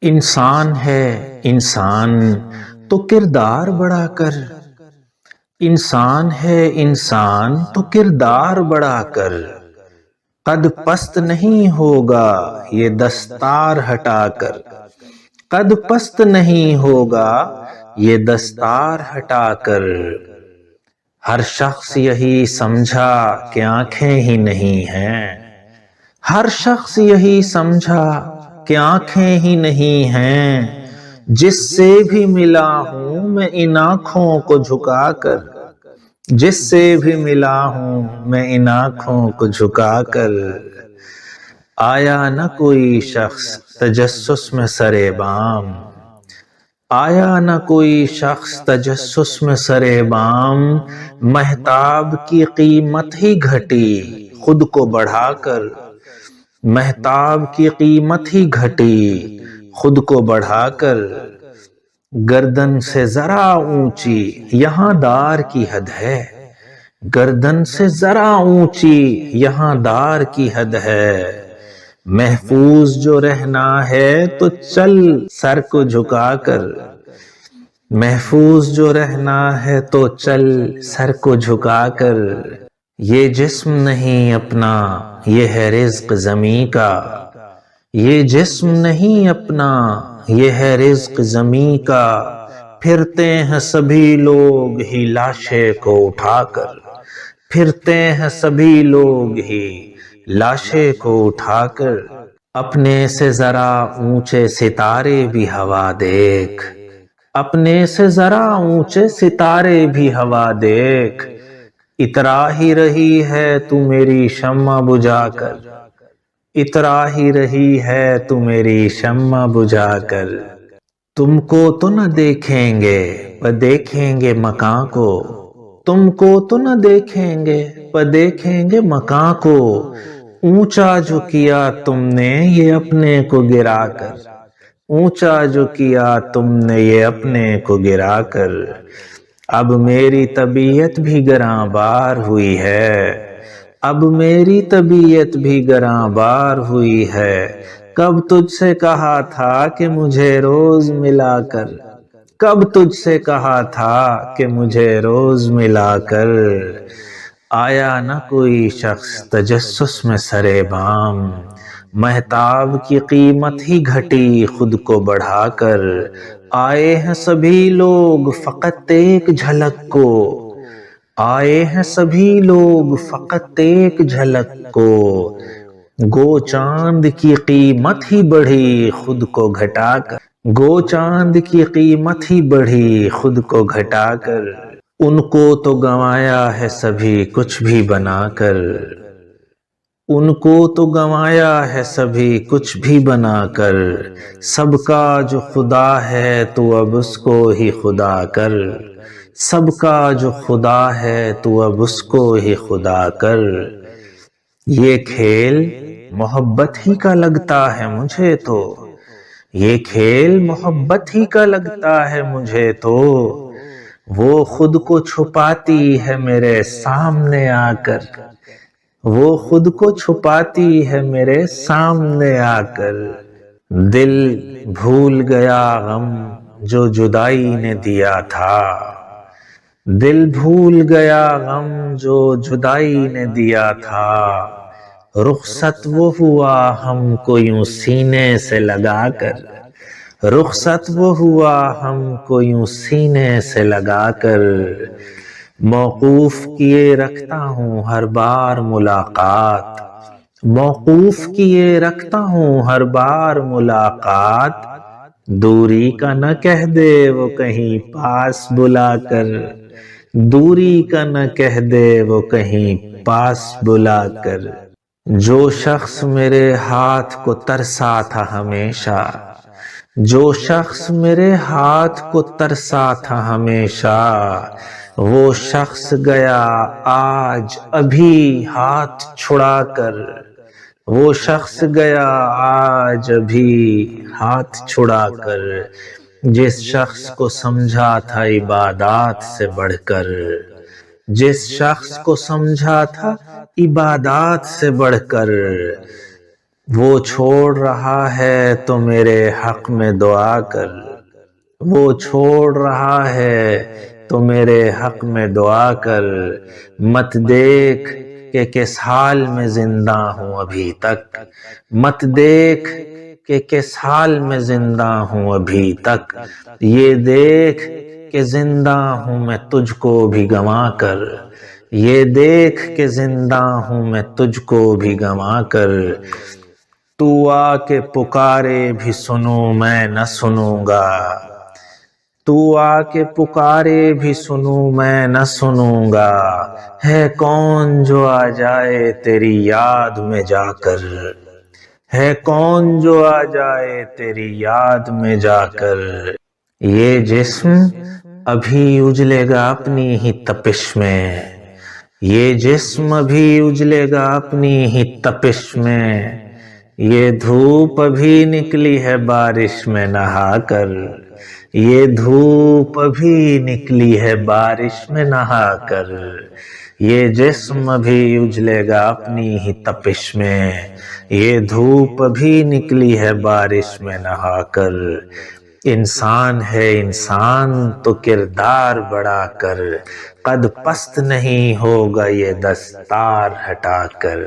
انسان ہے انسان تو کردار بڑھا کر، انسان ہے انسان تو کردار بڑھا کر، قد پست نہیں ہوگا یہ دستار ہٹا کر، قد پست نہیں ہوگا یہ دستار ہٹا کر۔ ہر شخص یہی سمجھا کہ آنکھیں ہی نہیں ہیں، ہر شخص یہی سمجھا کہ آنکھیں ہی نہیں ہیں، جس سے بھی ملا ہوں میں ان آنکھوں کو جھکا کر، جس سے بھی ملا ہوں میں ان آنکھوں کو جھکا کر۔ آیا نہ کوئی شخص تجسس میں سرے بام، آیا نہ کوئی شخص تجسس میں سرے بام، مہتاب کی قیمت ہی گھٹی خود کو بڑھا کر، مہتاب کی قیمت ہی گھٹی خود کو بڑھا کر۔ گردن سے ذرا اونچی یہاں دار کی حد ہے، گردن سے ذرا اونچی یہاں دار کی حد ہے، محفوظ جو رہنا ہے تو چل سر کو جھکا کر، محفوظ جو رہنا ہے تو چل سر کو جھکا کر۔ یہ جسم نہیں اپنا یہ ہے رزق زمیں کا، یہ جسم نہیں اپنا یہ ہے رزق زمیں کا، پھرتے ہیں سبھی لوگ ہی لاشیں کو اٹھا کر، پھرتے ہیں سبھی لوگ ہی لاشیں کو اٹھا کر۔ اپنے سے ذرا اونچے ستارے بھی ہوا دیکھ، اپنے سے ذرا اونچے ستارے بھی ہوا دیکھ، اترا ہی رہی ہے تو میری شمع بجھا کر، اترا ہی رہی ہے تو میری شمع بجھا کر۔ تم کو تو نہ دیکھیں گے پر دیکھیں گے مکاں کو، تم کو تو نہ دیکھیں گے پر دیکھیں گے مکاں کو، اونچا جو کیا تم نے یہ اپنے کو گرا کر، اونچا جو کیا تم نے یہ اپنے کو گرا کر۔ اب میری طبیعت بھی گراں بار ہوئی ہے، اب میری طبیعت بھی گراں بار ہوئی ہے، کب تجھ سے کہا تھا کہ مجھے روز ملا کر، کب تجھ سے کہا تھا کہ مجھے روز ملا کر۔ آیا نہ کوئی شخص تجسس میں سرے بام، مہتاب کی قیمت ہی گھٹی خود کو بڑھا کر، آئے ہیں سبھی لوگ فقط ایک جھلک کو، آئے ہیں سبھی لوگ فقط ایک جھلک کو، گو چاند کی قیمت ہی بڑھی خود کو گھٹا کر، گو چاند کی قیمت ہی بڑھی خود کو گھٹا کر۔ ان کو تو گنوایا ہے سبھی کچھ بھی بنا کر، ان کو تو گنوایا ہے سبھی کچھ بھی بنا کر، سب کا جو خدا ہے تو اب اس کو ہی خدا کر، سب کا جو خدا ہے تو اب اس کو ہی خدا کر۔ یہ کھیل محبت ہی کا لگتا ہے مجھے تو، یہ کھیل محبت ہی کا لگتا ہے مجھے تو، وہ خود کو چھپاتی ہے میرے سامنے آ کر، وہ خود کو چھپاتی ہے میرے سامنے آ کر۔ دل بھول گیا غم جو جدائی نے دیا تھا، دل بھول گیا غم جو جدائی نے دیا تھا، رخصت وہ ہوا ہم کو یوں سینے سے لگا کر، رخصت وہ ہوا ہم کو یوں سینے سے لگا کر۔ موقوف کیے رکھتا ہوں ہر بار ملاقات، موقوف کیے رکھتا ہوں ہر بار ملاقات، دوری کا نہ کہہ دے وہ کہیں پاس بلا کر، دوری کا نہ کہہ دے وہ کہیں پاس بلا کر۔ جو شخص میرے ہاتھ کو ترسا تھا ہمیشہ، جو شخص میرے ہاتھ کو ترسا تھا ہمیشہ، وہ شخص گیا آج ابھی ہاتھ چھڑا کر، وہ شخص گیا آج ابھی ہاتھ چھڑا کر۔ جس شخص کو سمجھا تھا عبادات سے بڑھ کر، جس شخص کو سمجھا تھا عبادات سے بڑھ کر، وہ چھوڑ رہا ہے تو میرے حق میں دعا کر، وہ چھوڑ رہا ہے تو میرے حق میں دعا کر، مت دیکھ کہ کس حال میں زندہ ہوں ابھی تک، مت دیکھ کہ کس حال میں زندہ ہوں ابھی تک، یہ دیکھ کہ زندہ ہوں میں تجھ کو بھی گنوا کر، یہ دیکھ کہ زندہ ہوں میں تجھ کو بھی گنوا کر، تو آ کے پکارے بھی سنوں میں نہ سنوں گا، تو آ کے پکارے بھی سنوں میں نہ سنوں گا، ہے کون جو آ جائے تیری یاد میں جا کر، ہے کون جو آ جائے تیری یاد میں جا کر، یہ جسم ابھی اجلے گا اپنی ہی تپش میں، یہ جسم ابھی اجلے گا اپنی ہی تپش میں، یہ دھوپ ابھی نکلی ہے بارش میں نہا کر، یہ دھوپ ابھی نکلی ہے بارش میں نہا کر، یہ جسم ابھی اجلے گا اپنی ہی تپش میں، یہ دھوپ ابھی نکلی ہے بارش میں نہا کر، انسان ہے انسان تو کردار بڑھا کر، قد پست نہیں ہوگا یہ دستار ہٹا کر۔